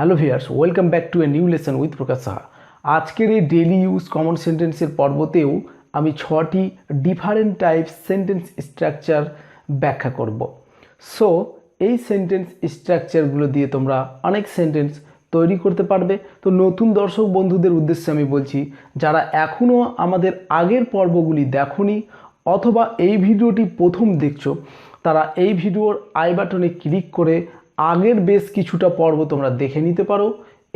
Hello viewers, welcome back to a new lesson with Prakash Saha. আজকের এই daily use common সেন্টেন্সের পর্বতেও আমি 6টি ডিফারেন্ট টাইপস সেন্টেন্স স্ট্রাকচার ব্যাখ্যা করব। সো এই সেন্টেন্স স্ট্রাকচারগুলো দিয়ে তোমরা অনেক সেন্টেন্স তৈরি করতে পারবে। তো নতুন দর্শক বন্ধুদের উদ্দেশ্যে আমি বলছি, যারা এখনও আমাদের আগের পর্বগুলি দেখোনি অথবা এই ভিডিওটি প্রথম দেখছো, তারা এই ভিডিওর আই বাটনে ক্লিক করে আগের বেশ কিছুটা পর্ব তোমরা দেখে নিতে পারো।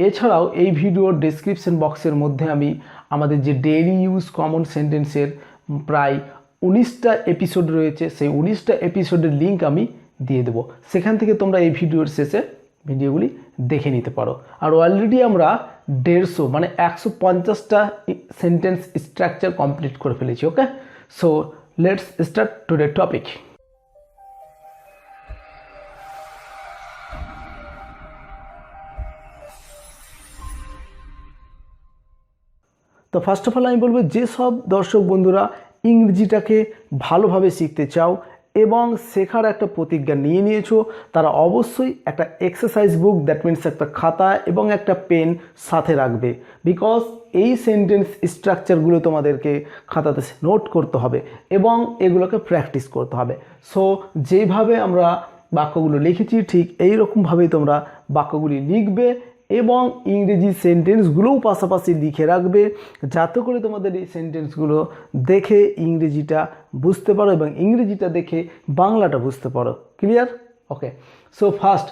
এছাড়াও এই ভিডিওর ডেসক্রিপশন বক্সের মধ্যে আমি আমাদের যে ডেইলি ইউজ কমন সেন্টেন্সের প্রায় 19টা এপিসোড রয়েছে, সেই 19টা এপিসোডের লিঙ্ক আমি দিয়ে দেবো। সেখান থেকে তোমরা এই ভিডিওর শেষে ভিডিওগুলি দেখে নিতে পারো। আর অলরেডি আমরা 150 মানে 150টা সেন্টেন্স স্ট্রাকচার কমপ্লিট করে ফেলেছি। Okay, so let's start today topic. তো ফার্স্ট অফ অল আমি বলবো, যেসব দর্শক বন্ধুরা ইংরেজিটাকে ভালোভাবে শিখতে চাও এবং শেখার একটা প্রতিজ্ঞা নিয়ে নিয়েছো, তারা অবশ্যই একটা এক্সারসাইজ বুক, দ্যাট মিনস একটা খাতা এবং একটা পেন সাথে রাখবে। বিকজ এই সেন্টেন্স স্ট্রাকচারগুলো তোমাদেরকে খাতাতে নোট করতে হবে এবং এগুলোকে প্র্যাকটিস করতে হবে। সো যেভাবে আমরা বাক্যগুলো লিখেছি ঠিক এই রকমভাবেই তোমরা বাক্যগুলি লিখবে এবং ইংরেজি সেন্টেন্সগুলোও পাশাপাশি লিখে রাখবে, যাতে করে তোমাদের এই সেন্টেন্সগুলো দেখে ইংরেজিটা বুঝতে পারো এবং ইংরেজিটা দেখে বাংলাটা বুঝতে পারো। ক্লিয়ার? ওকে, সো ফার্স্ট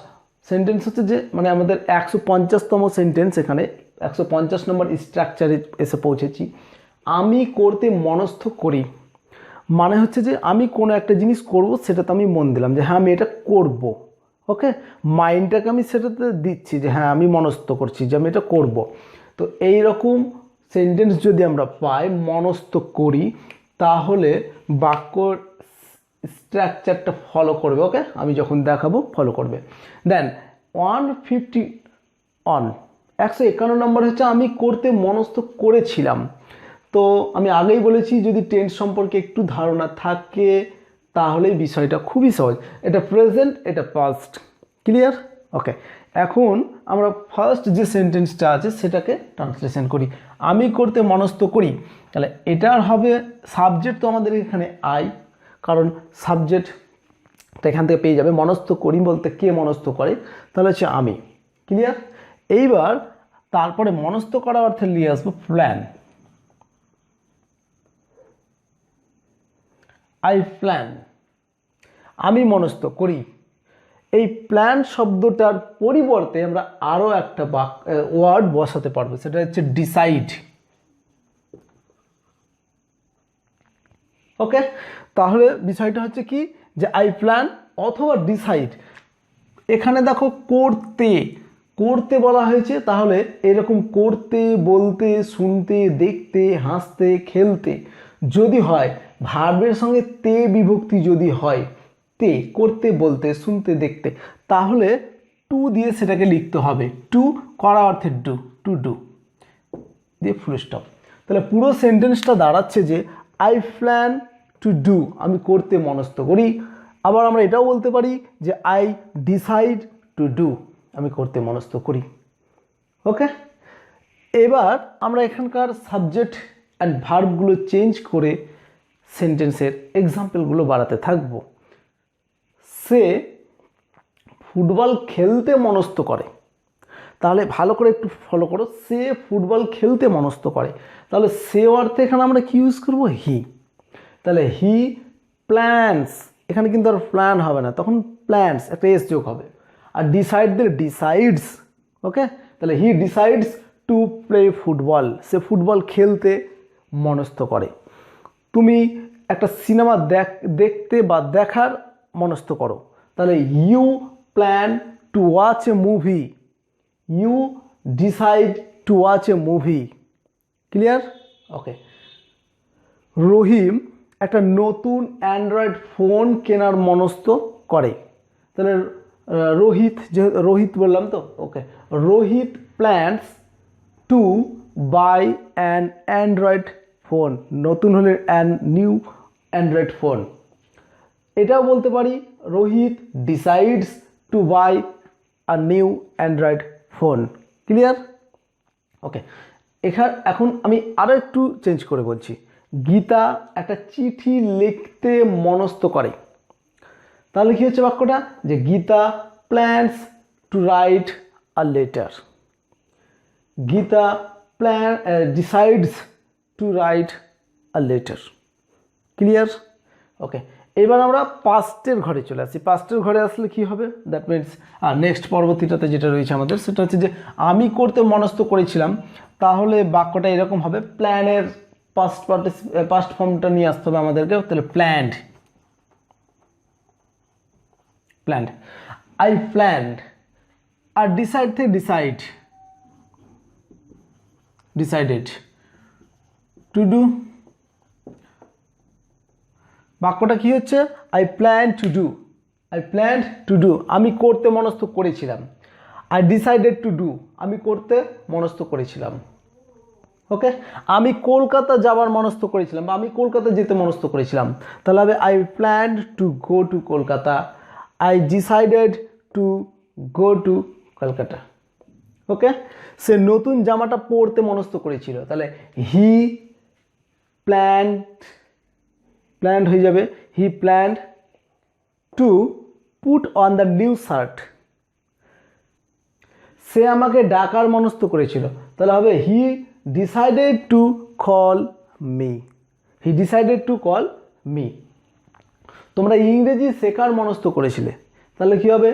সেন্টেন্স হচ্ছে যে মানে আমাদের 150তম সেন্টেন্স, এখানে 150 নম্বর স্ট্রাকচারে এসে পৌঁছেছি। আমি করতে মনস্থ করি মানে হচ্ছে যে আমি কোনো একটা জিনিস করব, সেটাতে আমি মন দিলাম যে হ্যাঁ আমি এটা করব। ওকে, মাইন্ডটাকে আমি সেটাতে দিচ্ছি যে হ্যাঁ আমি মনস্থ করছি যে আমি এটা করব। তো এই রকম সেন্টেন্স যদি আমরা পাই, মনস্থ করি, তাহলে বাক্যর স্ট্রাকচারটা ফলো করবে। ওকে, আমি যখন দেখাবো ফলো করবে। দেন 151 নম্বর হচ্ছে আমি করতে মনস্থ করেছিলাম। তো আমি আগেই বলেছি, যদি টেন্স সম্পর্কে একটু ধারণা থাকে তাহলে বিষয়টা খুবই সহজ। এটা প্রেজেন্ট, এটা পাস্ট। ক্লিয়ার? ওকে, এখন আমরা ফার্স্ট যে সেন্টেন্সটা আছে সেটাকে ট্রান্সলেশন করি। আমি করতে মনস্থ করি, তাহলে এটার হবে সাবজেক্ট তো আমাদের এখানে আই, কারণ সাবজেক্ট তো এখান থেকে পেয়ে যাবে। মনস্থ করি বলতে কে মনস্থ করে, তাহলে হচ্ছে আমি। ক্লিয়ার? এইবার তারপরে মনস্থ করা অর্থে নিয়ে আসবো প্ল্যান। আই প্ল্যান, আমি মনস্থ করি। এই প্ল্যান শব্দটার পরিবর্তে আমরা আরও একটা ওয়ার্ড বসাতে পারবো, সেটা হচ্ছে ডিসাইড। ওকে, তাহলে বিষয়টা হচ্ছে কি যে আই প্ল্যান অথবা ডিসাইড। এখানে দেখো করতে করতে বলা হয়েছে, তাহলে এরকম করতে, বলতে, শুনতে, দেখতে, হাসতে, খেলতে যদি হয়, ভার্বের সঙ্গে তে বিভক্তি যদি হয়, তে করতে, বলতে, শুনতে, দেখতে, তাহলে টু দিয়ে সেটাকে লিখতে হবে। টু করা অর্থে ডু, টু ডু দিয়ে ফুল স্টপ। তাহলে পুরো সেন্টেন্সটা দাঁড়াচ্ছে যে আই প্ল্যান টু ডু, আমি করতে মনস্থ করি। আবার আমরা এটাও বলতে পারি যে আই ডিসাইড টু ডু, আমি করতে মনস্থ করি। ওকে, এবার আমরা এখানকার সাবজেক্ট অ্যান্ড ভার্বগুলো চেঞ্জ করে সেন্টেন্সের এক্সাম্পলগুলো বাড়াতে থাকবো। সে ফুটবল খেলতে মনস্থ করে, তাহলে ভালো করে একটু ফলো করো। সে ফুটবল খেলতে মনস্থ করে, তাহলে সে অর্থে এখানে আমরা কি ইউজ করবো? হি। তাহলে হি প্ল্যান্স, এখানে কিন্তু আর প্ল্যান হবে না, তখন প্ল্যান্স একটা এস যোগ হবে। আর ডিসাইড দিলে ডিসাইডস। ওকে, তাহলে হি decides to play football, say football খেলতে মনস্থ করে। তুমি একটা সিনেমা দেখতে বা দেখার মনস্থ করো, তাহলে you plan to watch a movie, you decide to watch a movie. Clear? Okay, Rahim একটা নতুন অ্যান্ড্রয়েড ফোন কেনার মনস্থ করে, তাহলে রোহিত, যে রোহিত বললাম তো, okay, Rohit plans to buy an Android phone, নতুন হলে অ্যান নিউ অ্যান্ড্রয়েড ফোন। এটাও বলতে পারি Rohit decides to buy a new Android phone. Phone. Clear? Okay, এখন আমি আরও একটু চেঞ্জ করে বলছি। গীতা একটা চিঠি লিখতে মনস্থ করে। তাহলে কি হচ্ছে বাক্যটা, যে Gita plans to write a letter. Gita decides to write a letter. Clear? Okay, এবার আমরা পাস্টের ঘরে চলে আসি। পাস্টের ঘরে আসলে কি হবে, দ্যাট মিনস নেক্সট পরবর্তীটাতে যেটা রয়েছে আমাদের, সেটা হচ্ছে যে আমি করতে মনস্থ করেছিলাম। তাহলে বাক্যটা এরকম হবে, প্ল্যানের পাস্ট ফর্মটা নিয়ে আসতে হবে আমাদেরকে। তাহলে প্ল্যান্ড, আই প্ল্যান্ড। আর ডিসাইড থেকে ডিসাইডেড টু ডু। বাক্যটা কি হচ্ছে, আই প্ল্যান টু ডু, আমি করতে মনস্থ করেছিলাম। আই ডিসাইডেড টু ডু, আমি করতে মনস্থ করেছিলাম। ওকে, আমি কলকাতা যাওয়ার মনস্থ করেছিলাম, বা আমি কলকাতা যেতে মনস্থ করেছিলাম। তাহলে হবে I planned to go to Kolkata, I decided to go to Kolkata. Okay, সে নতুন জামাটা পরতে মনস্থ করেছিল। তাহলে হি প্ল্যান্ড হয়ে যাবে, he planned to put on the new shirt. সে আমাকে ডাকার মনস্থ করেছিল। তাহলে হবে he decided to call me. তোমরা ইংরেজি শেখার মনস্থ করেছিলে। তাহলে কি হবে,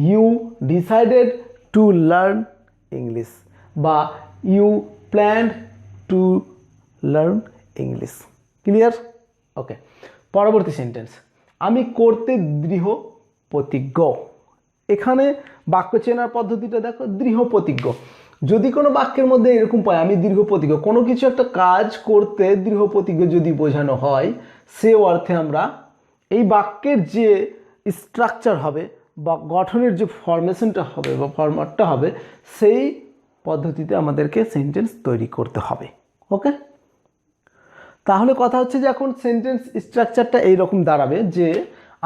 you decided to learn English, বা you planned to learn English. Clear? Okay, পরবর্তী সেন্টেন্স, আমি করতে দৃঢ় প্রতিজ্ঞ। এখানে বাক্য চেনার পদ্ধতিটা দেখো, দৃঢ় প্রতিজ্ঞ। যদি কোনো বাক্যের মধ্যে এরকম পাই, আমি দৃঢ় প্রতিজ্ঞ, কোনো কিছু একটা কাজ করতে দৃঢ় প্রতিজ্ঞ যদি বোঝানো হয়, সে অর্থে আমরা এই বাক্যের যে স্ট্রাকচার হবে বা গঠনের যে ফরমেশনটা হবে বা ফরম্যাটটা হবে, সেই পদ্ধতিতে আমাদেরকে সেন্টেন্স তৈরি করতে হবে। ওকে, তাহলে কথা হচ্ছে যে এখন সেন্টেন্স স্ট্রাকচারটা এইরকম দাঁড়াবে যে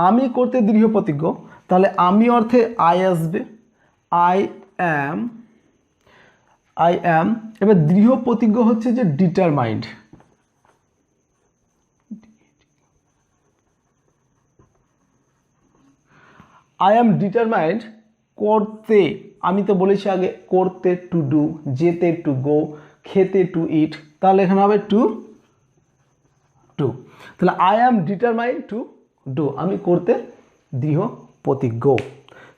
আমি করতে দৃঢ় প্রতিজ্ঞ, তাহলে আমি অর্থে আই আসবে, আই অ্যাম। এবার দৃঢ় প্রতিজ্ঞ হচ্ছে যে ডিটারমাইন্ড। আই অ্যাম ডিটারমাইন্ড করতে, আমি তো বলেছি আগে, করতে টু ডু, যেতে টু গো, খেতে টু ইট। তাহলে এখানে হবে টু। তাহলে I am determined to do, আমি করতে দৃঢ় প্রতিজ্ঞ।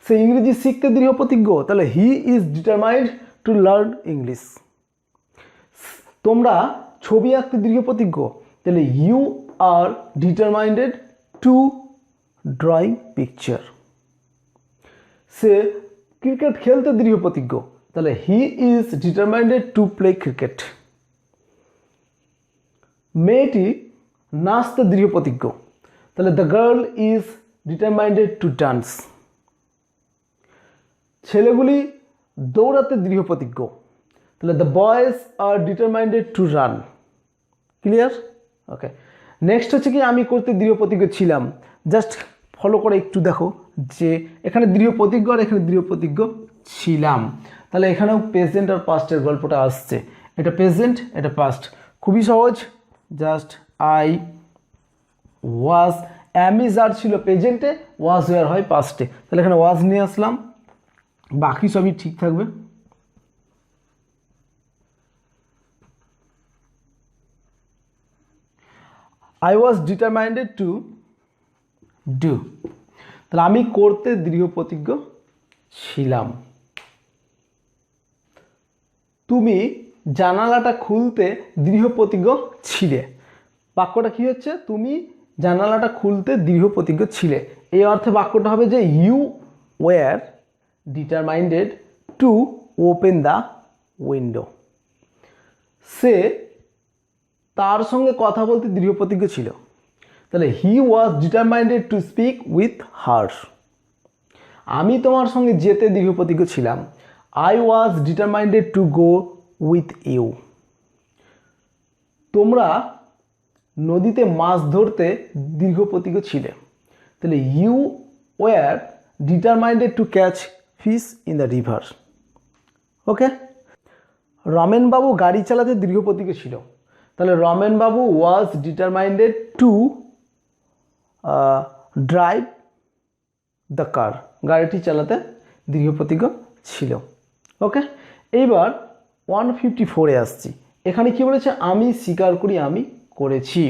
সে ইংরেজি শিখতে দৃঢ় প্রতিজ্ঞ, তাহলে he is determined to learn English. তোমরা ছবি আঁকতে দৃঢ় প্রতিজ্ঞ, তাহলে you are determined to drawing picture. সে ক্রিকেট খেলতে দৃঢ় প্রতিজ্ঞ, তাহলে he is determined to play cricket. মেয়েটি নাচতে দৃঢ় প্রতিজ্ঞ, তাহলে the girl is determined to dance. ছেলেগুলি দৌড়াতে দৃঢ় প্রতিজ্ঞ, তাহলে the boys are determined to run. Clear? Okay, next হচ্ছে কি আমি করতে দৃঢ় প্রতিজ্ঞ ছিলাম। জাস্ট ফলো করে একটু দেখো যে এখানে দৃঢ় প্রতিজ্ঞ আর এখানে দৃঢ় প্রতিজ্ঞ ছিলাম। তাহলে এখানেও প্রেজেন্ট আর পাস্টের গল্পটা আসছে। এটা প্রেজেন্ট, এটা পাস্ট, খুবই সহজ। জাস্ট আই ওয়াজ, অ্যামিজ আর ছিল প্রেজেন্টে, ওয়াজ ওয়ার হয় পাস্টে। তাহলে এখানে ওয়াজ নিয়ে আসলাম, বাকি সবই ঠিক থাকবে। I was determined to do, তাহলে আমি করতে দৃঢ় প্রতিজ্ঞ ছিলাম। তুমি জানালাটা খুলতে দৃঢ় প্রতিজ্ঞ ছিলে। বাক্যটা কি হচ্ছে, তুমি জানালাটা খুলতে দৃঢ় প্রতিজ্ঞ ছিলে। এই অর্থে বাক্যটা হবে যে you were determined to open the window. সে তার সঙ্গে কথা বলতে দৃঢ় প্রতিজ্ঞ ছিল, তাহলে he was determined to speak with her. আমি তোমার সঙ্গে যেতে দৃঢ় প্রতিজ্ঞ ছিলাম, I was determined to go with you. তোমরা নদীতে মাছ ধরতে দৃঢ় প্রতিজ্ঞ ছিলে, তাহলে you were determined to catch fish in the river. Okay, Ramenbabu গাড়ি চালাতে দৃঢ় প্রতিজ্ঞ ছিল। তাহলে Ramenbabu was determined to drive the car, গাড়িটি চালাতে দৃঢ় প্রতিজ্ঞ ছিল। ওকে, এইবার 154-এ আসছি। এখানে কি বলেছে? আমি স্বীকার করি আমি করেছি।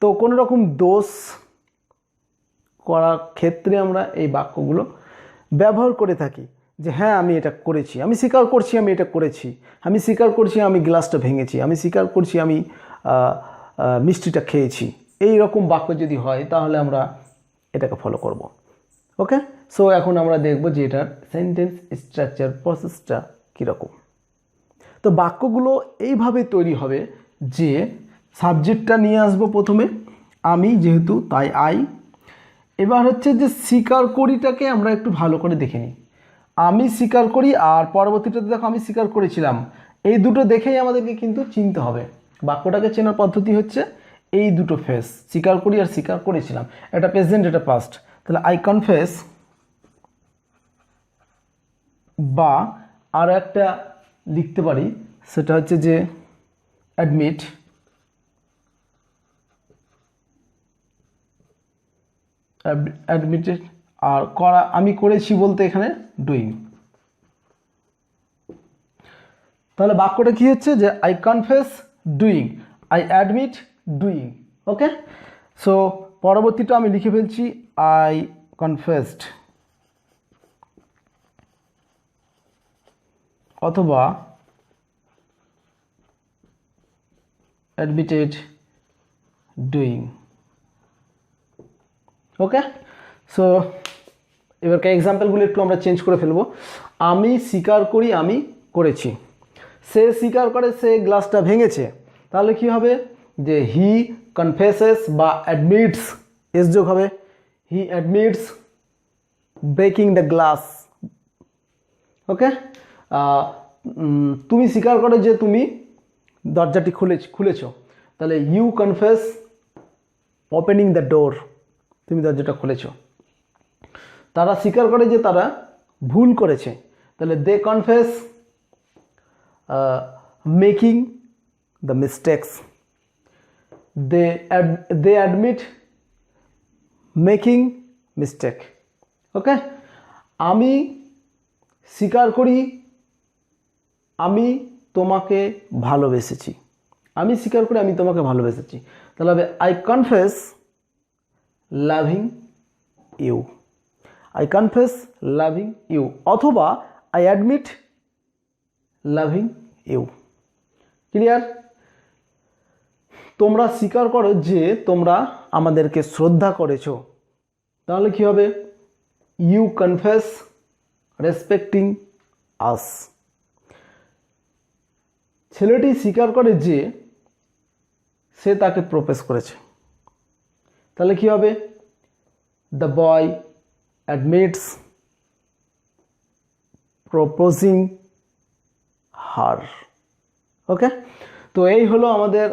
তো কোনো রকম দোষ করার ক্ষেত্রে আমরা এই বাক্যগুলো ব্যবহার করে থাকি যে হ্যাঁ আমি এটা করেছি, আমি স্বীকার করছি আমি এটা করেছি, আমি স্বীকার করছি আমি গ্লাসটা ভেঙেছি, আমি স্বীকার করছি আমি মিষ্টিটা খেয়েছি। এই রকম বাক্য যদি হয় তাহলে আমরা এটাকে ফলো করব। ওকে, সো এখন আমরা দেখব যে এটার সেন্টেন্স স্ট্রাকচার প্রসেসটা কীরকম। তো বাক্যগুলো এইভাবে তৈরি হবে যে সাবজেক্টটা নিয়ে আসবো প্রথমে আমি, যেহেতু তাই আই। এবার হচ্ছে যে স্বীকার করিটাকে আমরা একটু ভালো করে দেখে নিই। আমি স্বীকার করি আর পরবর্তীটাতে দেখো আমি স্বীকার করেছিলাম, এই দুটো দেখেই আমাদেরকে কিন্তু চিনতে হবে। বাক্যটাকে চেনার পদ্ধতি হচ্ছে এই দুটো ফেস, স্বীকার করি আর স্বীকার করেছিলাম, এটা প্রেজেন্ট এটা পাস্ট। তাহলে আই কনফেস, বা আর একটা লিখতে পারি সেটা হচ্ছে যে অ্যাডমিট, অ্যাডমিটেড, আর করা আমি করেছি বলতে এখানে ডুইং। তাহলে বাক্যটা কি হচ্ছে যে I confess doing, I admit doing. Okay, so পরবর্তীটা আমি লিখে ফেলছি আই কনফেসড, অথবা অ্যাডমিটেড ডুইং। ওকে, সো এবারকে এক্সাম্পলগুলো একটু আমরা চেঞ্জ করে ফেলবো। আমি স্বীকার করি আমি করেছি, সে স্বীকার করে সে গ্লাসটা ভেঙেছে, তাহলে কি হবে যে হি কনফেসেস বা অ্যাডমিটস, এস যোগ হবে, he admits breaking the glass. Okay, তুমি স্বীকার করো যে তুমি দরজাটি খুলেছ, তাহলে you confess opening the door, তুমি দরজাটা খুলেছ। তারা স্বীকার করে যে তারা ভুল করেছে, তাহলে they confess making the mistakes, they admit making mistake. Okay, আমি স্বীকার করি আমি তোমাকে ভালোবেসেছি, আমি স্বীকার করি আমি তোমাকে ভালোবেসেছি, তাহলে হবে I confess loving you, I confess loving you, অথবা I admit loving you. Clear? তোমরা স্বীকার করো যে তোমরা আমাদেরকে শ্রদ্ধা করেছো, তাহলে কি হবে ইউ কনফেস রেসপেক্টিং আস। ছেলেটি স্বীকার করে যে সে তাকে প্রপোজ করেছে, তাহলে কি হবে দ্য বয় অ্যাডমিটস প্রপোজিং হার। ওকে, তো এই হলো আমাদের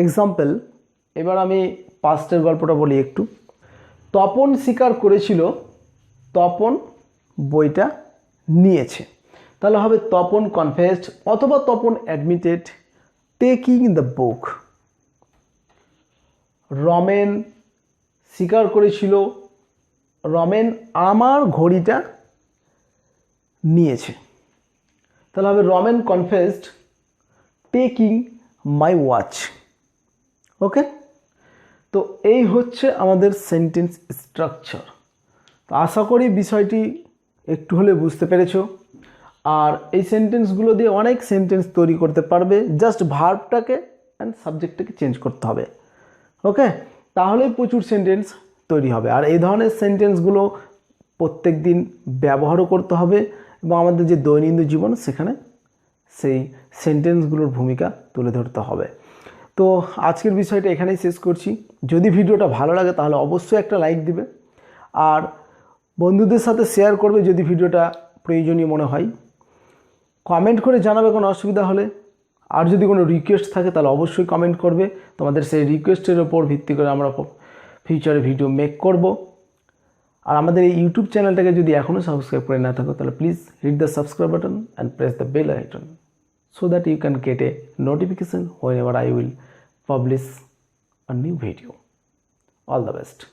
এক্সাম্পল। এবার আমি পাস্টের গল্পটা বলি একটু। তপন স্বীকার করেছিল তপন বইটা নিয়েছে, তাহলে হবে তপন কনফেসড, অথবা Tapan admitted taking the book. Ramen স্বীকার করেছিল রমেন আমার ঘড়িটা নিয়েছে, তাহলে হবে Ramen confessed taking my watch. Okay, তো এই হচ্ছে আমাদের সেন্টেন্স স্ট্রাকচার। তো আশা করি বিষয়টি একটু হলে বুঝতে পেরেছো। আর এই সেন্টেন্সগুলো দিয়ে অনেক সেন্টেন্স তৈরি করতে পারবে, জাস্ট ভার্বটাকে অ্যান্ড সাবজেক্টটাকে চেঞ্জ করতে হবে। ওকে, তাহলেই প্রচুর সেন্টেন্স তৈরি হবে। আর এই ধরনের সেন্টেন্সগুলো প্রত্যেক দিন ব্যবহারও করতে হবে এবং আমাদের যে দৈনন্দিন জীবন সেখানে সেই সেন্টেন্সগুলোর ভূমিকা তুলে ধরতে হবে। তো আজকের বিষয়টা এখানেই শেষ করছি। যদি ভিডিওটা ভালো লাগে তাহলে অবশ্যই একটা লাইক দিবে, আর বন্ধুদের সাথে শেয়ার করবে যদি ভিডিওটা প্রয়োজনীয় মনে হয়। কমেন্ট করে জানাবে কোনো অসুবিধা হলে, আর যদি কোনো রিকোয়েস্ট থাকে তাহলে অবশ্যই কমেন্ট করবে। তোমাদের সেই রিকোয়েস্টের ওপর ভিত্তি করে আমরা ফিউচারে ভিডিও মেক করব। আর আমাদের এই ইউটিউব চ্যানেলটাকে যদি এখনও সাবস্ক্রাইব করে না থাকো তাহলে please hit the subscribe button and press the bell icon so that you can get a notification whenever I will publish a new video. All the best.